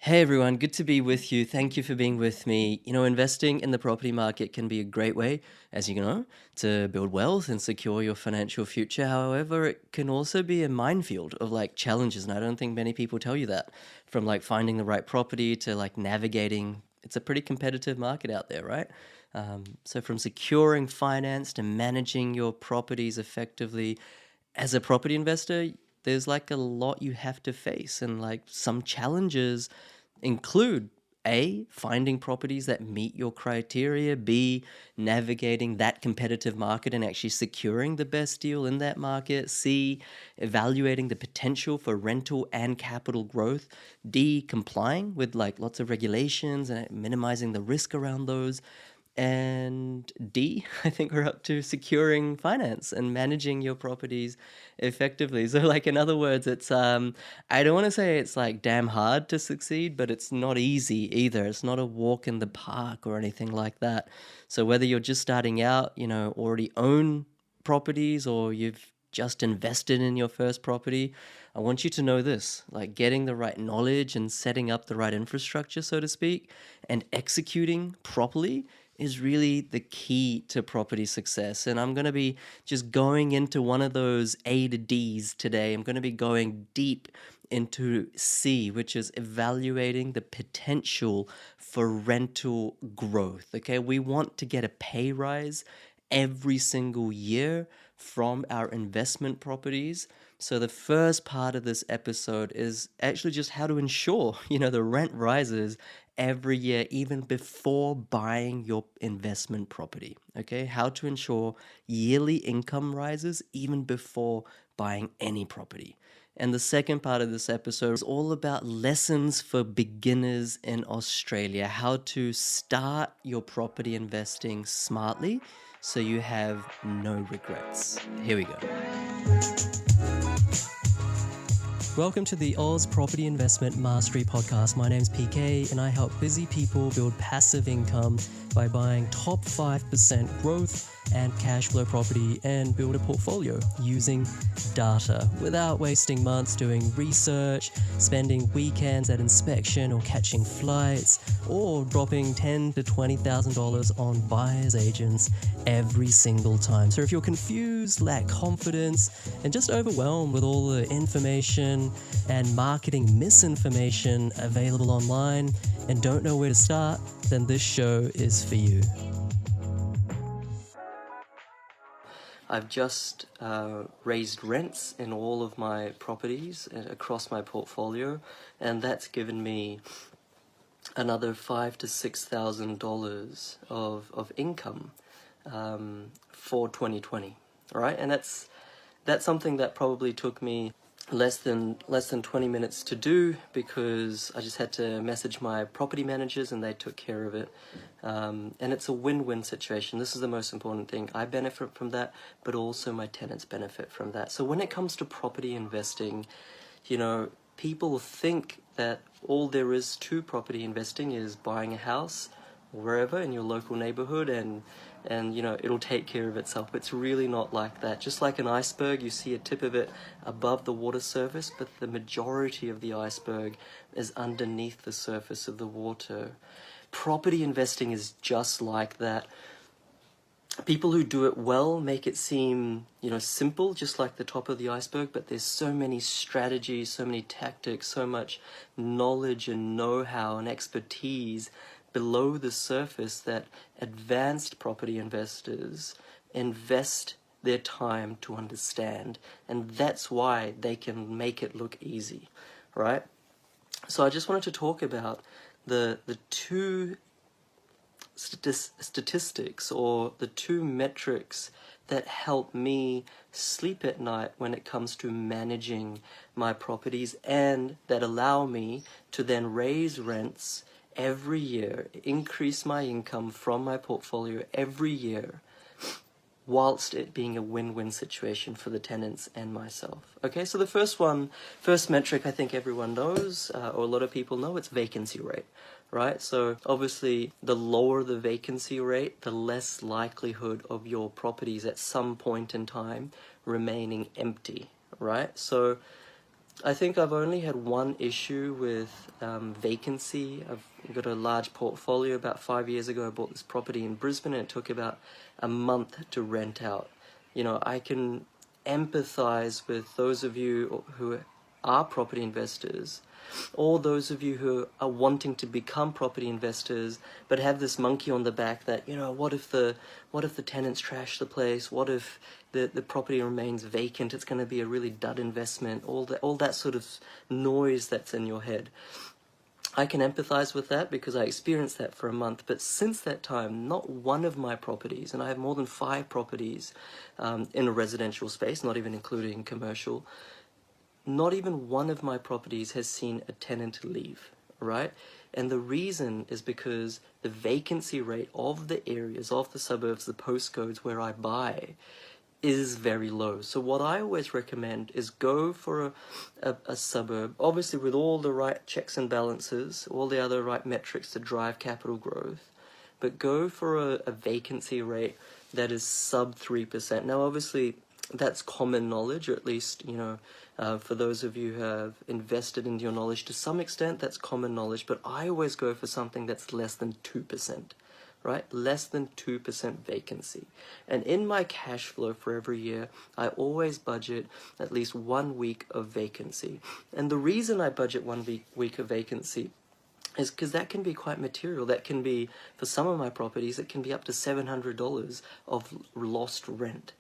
Hey everyone, good to be with you. Thank you for being with me. Investing in the property market can be a great way, as you know, to build wealth and secure your financial future. However, it can also be a minefield of challenges, and I don't think many people tell you that. From finding the right property to navigating, it's a pretty competitive market out there, right? So from securing finance to managing your properties effectively, as a property investor, there's a lot you have to face, and some challenges include A, finding properties that meet your criteria, B, navigating that competitive market and actually securing the best deal in that market, C, evaluating the potential for rental and capital growth, D, complying with lots of regulations and minimizing the risk around those. And D, I think we're up to securing finance and managing your properties effectively. So in other words, it's I don't want to say it's damn hard to succeed, but it's not easy either. It's not a walk in the park or anything like that. So whether you're just starting out, already own properties, or you've just invested in your first property, I want you to know this: getting the right knowledge and setting up the right infrastructure, so to speak, and executing properly is really the key to property success. And I'm going to be just going into one of those A to D's today. I'm going to be going deep into C, which is evaluating the potential for rental growth. Okay, we want to get a pay rise every single year from our investment properties. So the first part of this episode is actually just how to ensure, the rent rises every year, even before buying your investment property. Okay, how to ensure yearly income rises even before buying any property. And the second part of this episode is all about lessons for beginners in Australia, how to start your property investing smartly so you have no regrets. Here we go. Welcome to the Oz Property Investment Mastery Podcast. My name's PK, and I help busy people build passive income by buying top 5% growth and cash flow property and build a portfolio using data without wasting months doing research, spending weekends at inspection or catching flights, or dropping $10,000 to $20,000 on buyer's agents every single time. So if you're confused, lack confidence, and just overwhelmed with all the information and marketing misinformation available online and don't know where to start, then this show is for you. I've just raised rents in all of my properties across my portfolio, and that's given me another $5,000 to $6,000 of income for 2020. All right, and that's something that probably took me less than 20 minutes to do, because I just had to message my property managers and they took care of it. And it's a win-win situation. This is the most important thing. I benefit from that, but also my tenants benefit from that. So when it comes to property investing, people think that all there is to property investing is buying a house wherever in your local neighborhood and it'll take care of itself. It's really not like that. Just like an iceberg, you see a tip of it above the water surface, but the majority of the iceberg is underneath the surface of the water. Property investing is just like that. People who do it well make it seem, simple, just like the top of the iceberg, but there's so many strategies, so many tactics, so much knowledge and know-how and expertise below the surface that advanced property investors invest their time to understand, and that's why they can make it look easy, right? So I just wanted to talk about the two statistics, or the two metrics that help me sleep at night when it comes to managing my properties, and that allow me to then raise rents every year, increase my income from my portfolio every year, whilst it being a win-win situation for the tenants and myself. Okay, so the first metric I think everyone knows, or a lot of people know, it's vacancy rate, right? So obviously the lower the vacancy rate, the less likelihood of your properties at some point in time remaining empty, right? So I think I've only had one issue with vacancy. I've got a large portfolio. About 5 years ago, I bought this property in Brisbane, and it took about a month to rent out. I can empathize with those of you who are property investors, or those of you who are wanting to become property investors but have this monkey on the back that, what if the tenants trash the place, what if the property remains vacant, it's going to be a really dud investment, all that sort of noise that's in your head. I can empathize with that because I experienced that for a month, but since that time, not one of my properties, and I have more than 5 properties in a residential space, not even including commercial, not even one of my properties has seen a tenant leave, right? And the reason is because the vacancy rate of the areas, of the suburbs, the postcodes where I buy is very low. So what I always recommend is go for a suburb, obviously with all the right checks and balances, all the other right metrics to drive capital growth, but go for a vacancy rate that is sub 3%. Now, obviously, that's common knowledge, or at least, for those of you who have invested in your knowledge to some extent, that's common knowledge, but I always go for something that's less than 2%, right? Less than 2% vacancy. And in my cash flow for every year, I always budget at least 1 week of vacancy. And the reason I budget 1 week of vacancy is because that can be quite material. That can be, for some of my properties, it can be up to $700 of lost rent.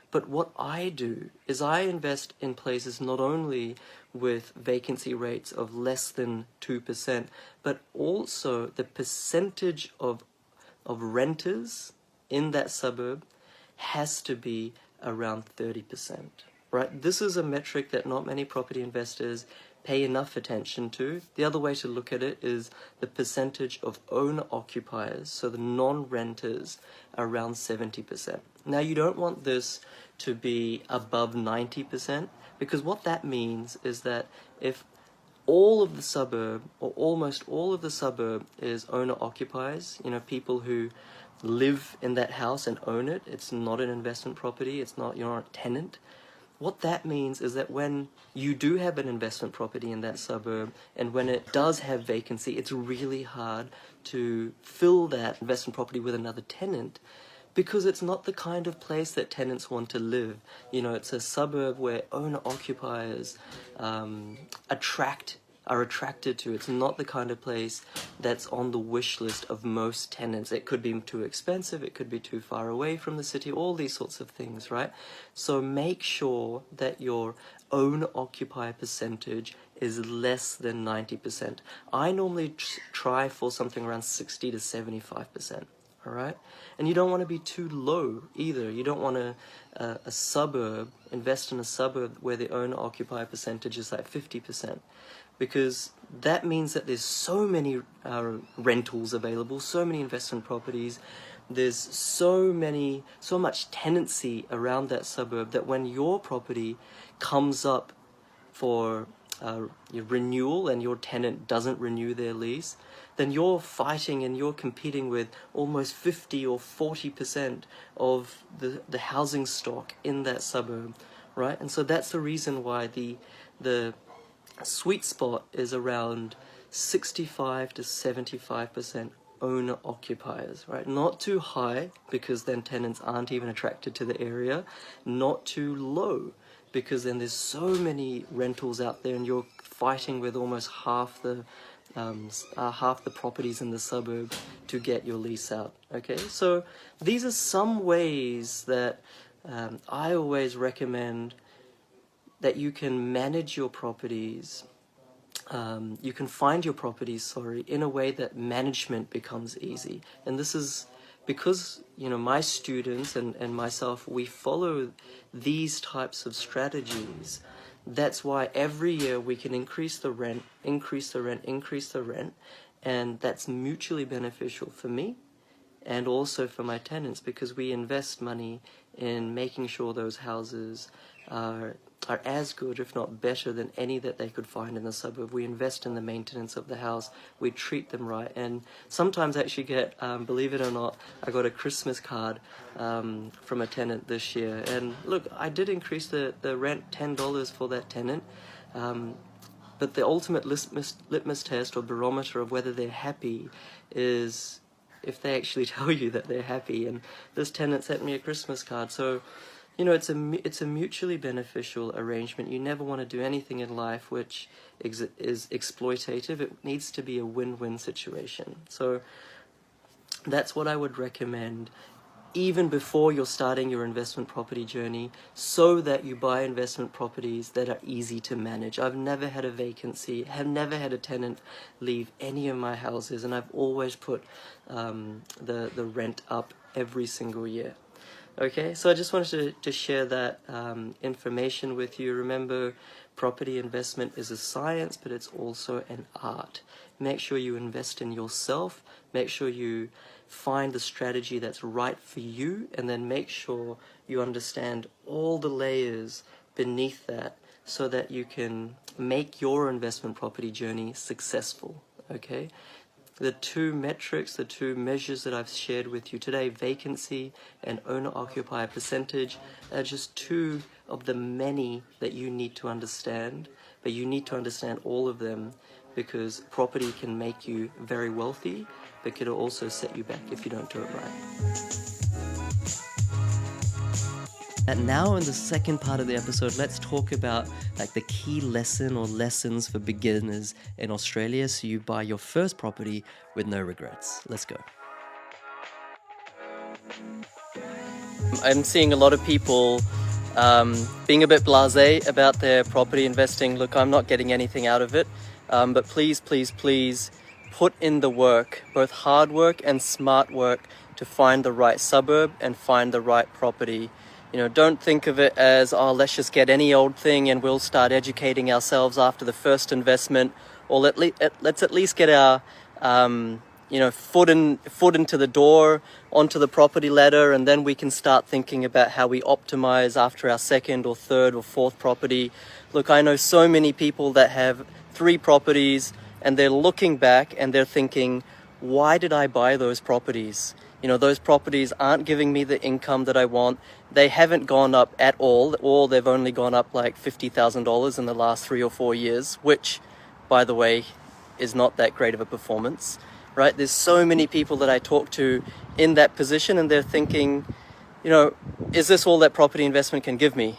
But what I do is I invest in places not only with vacancy rates of less than 2%, but also the percentage of renters in that suburb has to be around 30%, right? This is a metric that not many property investors pay enough attention to. The other way to look at it is the percentage of owner-occupiers, so the non-renters, around 70%. Now, you don't want this to be above 90%, because what that means is that if all of the suburb, or almost all of the suburb, is owner-occupiers, people who live in that house and own it, it's not an investment property, you're not a tenant. What that means is that when you do have an investment property in that suburb, and when it does have vacancy, it's really hard to fill that investment property with another tenant, because it's not the kind of place that tenants want to live. It's a suburb where owner-occupiers are attracted to. It's not the kind of place that's on the wish list of most tenants. It could be too expensive, it could be too far away from the city, all these sorts of things, right? So make sure that your owner-occupier percentage is less than 90%. I normally try for something around 60 to 75%. All right, and you don't want to be too low either. You don't want to invest in a suburb where the owner-occupier percentage is like 50%, because that means that there's so many rentals available, so many investment properties. There's so much tenancy around that suburb that when your property comes up for your renewal and your tenant doesn't renew their lease, then you're fighting and you're competing with almost 50 or 40% of the housing stock in that suburb, right? And so that's the reason why the sweet spot is around 65 to 75% owner-occupiers, right? Not too high, because then tenants aren't even attracted to the area. Not too low, because then there's so many rentals out there and you're fighting with almost half the properties in the suburb to get your lease out. Okay, so these are some ways that I always recommend that you can manage your properties. You can find your properties, in a way that management becomes easy. And this is because, my students and myself, we follow these types of strategies. That's why every year we can increase the rent, and that's mutually beneficial for me and also for my tenants, because we invest money in making sure those houses are as good, if not better, than any that they could find in the suburb. We invest in the maintenance of the house, we treat them right, and sometimes I actually get, believe it or not, I got a Christmas card from a tenant this year, and look, I did increase the rent $10 for that tenant, But the ultimate litmus test or barometer of whether they're happy is if they actually tell you that they're happy. And this tenant sent me a Christmas card. So, it's a mutually beneficial arrangement. You never want to do anything in life which is exploitative. It needs to be a win-win situation. So that's what I would recommend even before you're starting your investment property journey, so that you buy investment properties that are easy to manage. I've never had a vacancy, have never had a tenant leave any of my houses, and I've always put the rent up every single year. Okay, so I just wanted to share that information with you. Remember, property investment is a science, but it's also an art. Make sure you invest in yourself, make sure you find the strategy that's right for you, and then make sure you understand all the layers beneath that so that you can make your investment property journey successful. Okay, the two metrics, the two measures that I've shared with you today, vacancy and owner-occupier percentage, are just two of the many that you need to understand, but you need to understand all of them, because property can make you very wealthy, but could also set you back if you don't do it right. And now in the second part of the episode, let's talk about the key lesson or lessons for beginners in Australia so you buy your first property with no regrets. Let's go. I'm seeing a lot of people being a bit blasé about their property investing. Look, I'm not getting anything out of it, but please put in the work, both hard work and smart work, to find the right suburb and find the right property. Don't think of it as, let's just get any old thing and we'll start educating ourselves after the first investment, or let's at least get our foot into the door, onto the property ladder, and then we can start thinking about how we optimize after our second or third or fourth property. Look, I know so many people that have 3 properties and they're looking back and they're thinking, why did I buy those properties? Those properties aren't giving me the income that I want. They haven't gone up at all, or they've only gone up like $50,000 in the last 3 or 4 years, which, by the way, is not that great of a performance, right? There's so many people that I talk to in that position, and they're thinking, is this all that property investment can give me?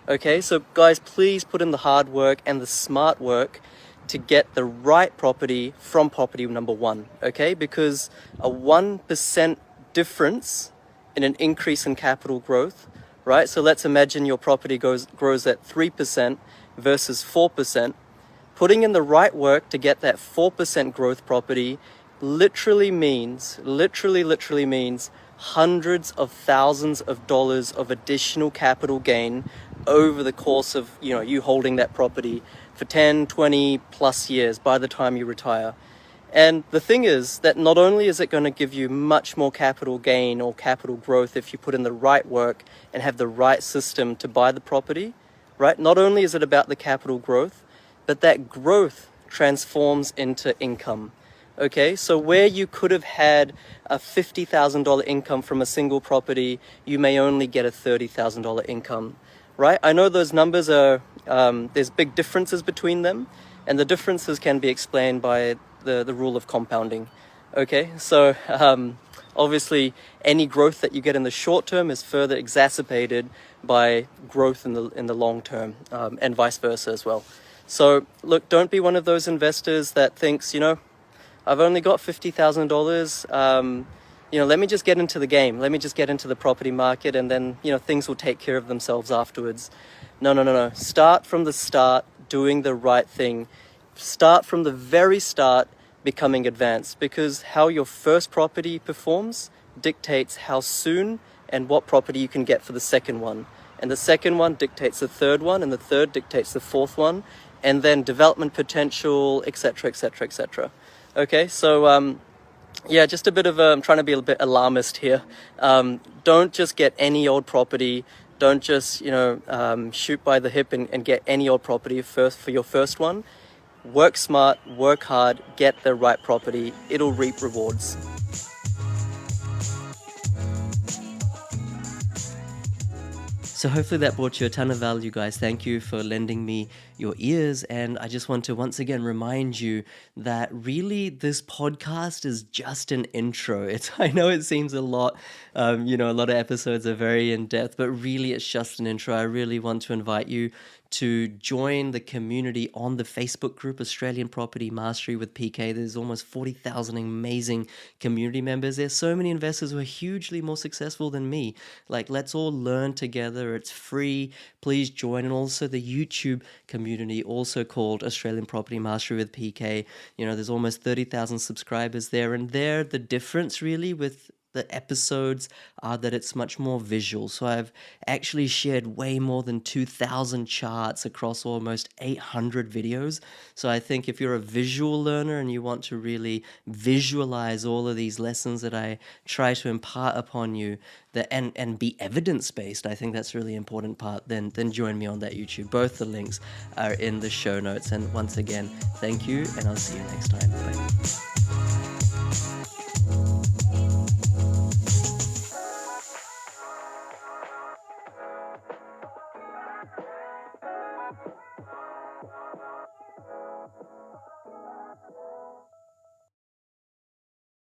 Okay, so guys, please put in the hard work and the smart work to get the right property from property number 1, okay? Because a 1% difference in an increase in capital growth, right? So let's imagine your property grows at 3% versus 4%. Putting in the right work to get that 4% growth property literally means hundreds of thousands of dollars of additional capital gain over the course of you holding that property for 10, 20 plus years by the time you retire. And the thing is that not only is it going to give you much more capital gain or capital growth if you put in the right work and have the right system to buy the property, right? Not only is it about the capital growth, but that growth transforms into income. Okay, so where you could have had a $50,000 income from a single property, you may only get a $30,000 income, right? I know those numbers are, there's big differences between them, and the differences can be explained by the rule of compounding. Okay, so obviously any growth that you get in the short term is further exacerbated by growth in the long term, and vice versa as well. So look, don't be one of those investors that thinks, I've only got $50,000. Let me just get into the game. Let me just get into the property market, and then, things will take care of themselves afterwards. No. Start from the start, doing the right thing. Start from the very start, becoming advanced, because how your first property performs dictates how soon and what property you can get for the second one. And the second one dictates the third one, and the third dictates the fourth one, and then development potential, etc., etc., etc. Okay, so just a bit of I'm trying to be a bit alarmist here. Don't just get any old property. Don't just shoot by the hip and get any old property for your first one. Work smart, work hard, get the right property. It'll reap rewards. So hopefully that brought you a ton of value, guys. Thank you for lending me your ears. And I just want to once again remind you that really this podcast is just an intro. I know it seems a lot, a lot of episodes are very in depth, but really it's just an intro. I really want to invite you to join the community on the Facebook group Australian Property Mastery with PK. There's almost 40,000 amazing community members. There's so many investors who are hugely more successful than me. Like, let's all learn together. It's free. Please join. And also the YouTube community, also called Australian Property Mastery with PK. There's almost 30,000 subscribers there. And there, the difference really with the episodes are that it's much more visual. So I've actually shared way more than 2,000 charts across almost 800 videos. So I think if you're a visual learner and you want to really visualize all of these lessons that I try to impart upon you, and be evidence-based, I think that's a really important part, then join me on that YouTube. Both the links are in the show notes. And once again, thank you, and I'll see you next time. Bye.